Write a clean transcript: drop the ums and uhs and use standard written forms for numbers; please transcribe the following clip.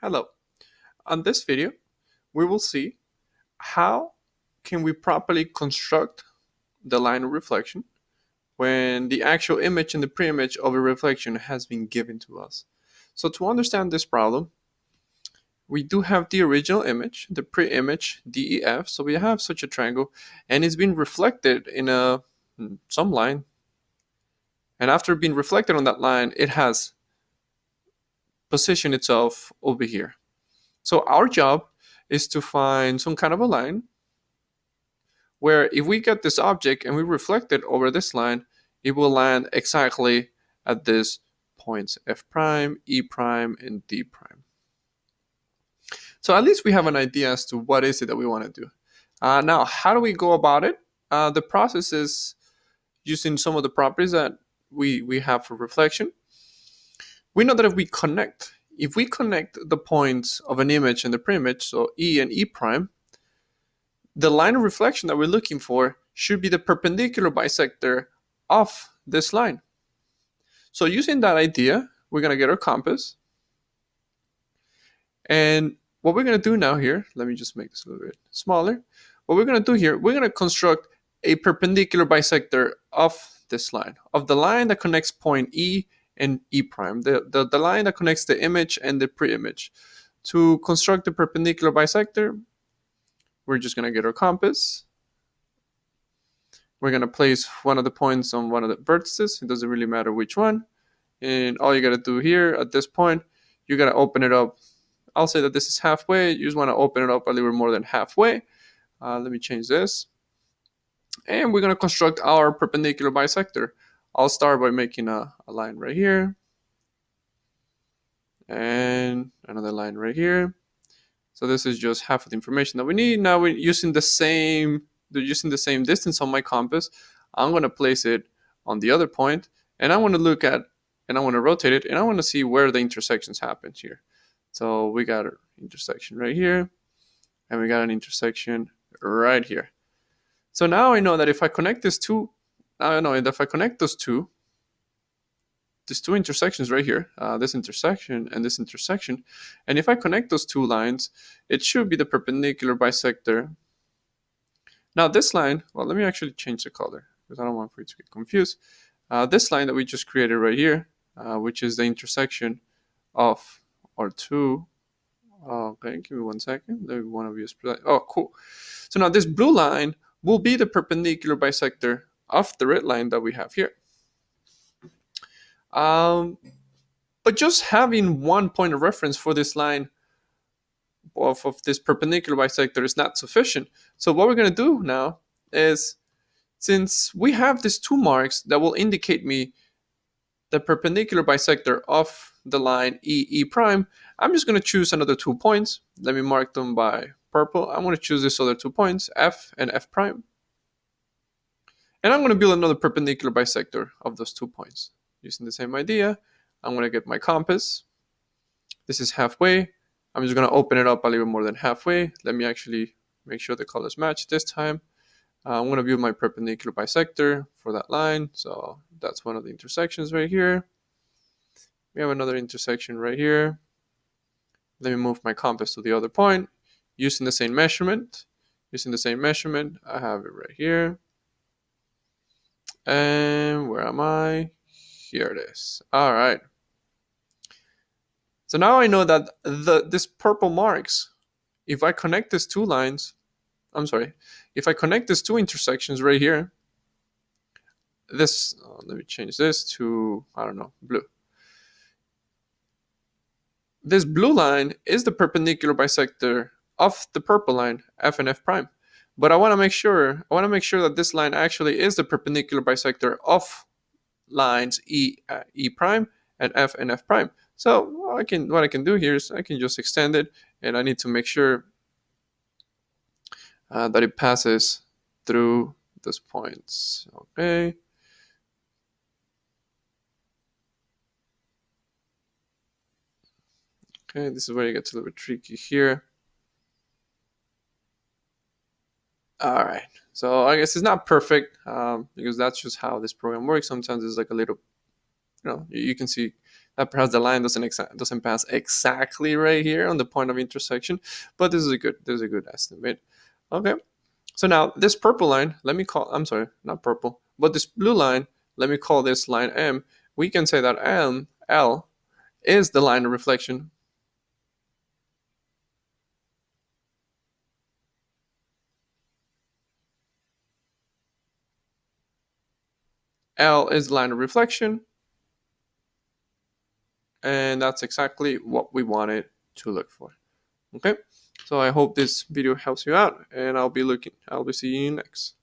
Hello. On this video, we will see how can we properly construct the line of reflection when the actual image and the pre-image of a reflection has been given to us. So to understand this problem, we do have the original image, the pre-image DEF. So we have such a triangle and it's been reflected in some line. And after being reflected on that line, it has positioned itself over here. So our job is to find some kind of a line where if we get this object and we reflect it over this line, it will land exactly at this points f prime, e prime, and d prime. So at least we have an idea as to what is it that we want to do. Now, how do we go about it? The process is using some of the properties that we have for reflection. We know that if we connect the points of an image and the pre-image, so e and e prime, the line of reflection that we're looking for should be the perpendicular bisector of this line. So using that idea, we're going to get our compass. And what we're going to do now here, let me just make this a little bit smaller. What we're going to do here, we're going to construct a perpendicular bisector of this line, of the line that connects point E and E prime, the line that connects the image and the pre-image. To construct the perpendicular bisector, we're just going to get our compass. We're going to place one of the points on one of the vertices. It doesn't really matter which one. And all you got to do here at this point, you got to open it up. I'll say that this is halfway. You just want to open it up a little more than halfway. Let me change this. And we're going to construct our perpendicular bisector. I'll start by making a line right here. And another line right here. So this is just half of the information that we need. Now we're using the same distance on my compass. I'm going to place it on the other point, and I want to look at, and I want to rotate it, and I want to see where the intersections happen here. So we got an intersection right here, and we got an intersection right here. So now I know that if I connect these two intersections right here, this intersection and this intersection, and if I connect those two lines, it should be the perpendicular bisector. Now this line, well, let me actually change the color because I don't want for you to get confused. This line that we just created right here, which is the intersection of our two. Okay, give me 1 second. Let me one of you. Oh, cool. So now this blue line will be the perpendicular bisector of the red line that we have here. But just having one point of reference for this line of this perpendicular bisector is not sufficient. So what we're going to do now is, since we have these two marks that will indicate me the perpendicular bisector of the line E prime, I'm just going to choose another 2 points. Let me mark them by purple. I'm going to choose these other 2 points, F and F prime. And I'm going to build another perpendicular bisector of those 2 points. Using the same idea, I'm going to get my compass. This is halfway. I'm just going to open it up a little more than halfway. Let me actually make sure the colors match this time. I'm going to build my perpendicular bisector for that line. So that's one of the intersections right here. We have another intersection right here. Let me move my compass to the other point. Using the same measurement, I have it right here. And where am I? Here it is. All right. So now I know that this purple marks, if I connect these two lines, if I connect these two intersections right here, let me change this to, I don't know, blue. This blue line is the perpendicular bisector of the purple line, F and F prime. But I want to make sure that this line actually is the perpendicular bisector of lines E prime and F prime. So what I can do here is I can just extend it, and I need to make sure that it passes through those points. Okay. Okay, this is where it gets a little bit tricky here. All right, so I guess it's not perfect because that's just how this program works. Sometimes it's like a little, you can see that perhaps the line doesn't pass exactly right here on the point of intersection, but this is a good estimate. Okay, so now this purple line, let me call, I'm sorry, not purple, but this blue line, let me call this line M. We can say that L is the line of reflection. L is the line of reflection, and that's exactly what we wanted to look for. Okay, so I hope this video helps you out, and I'll be seeing you next.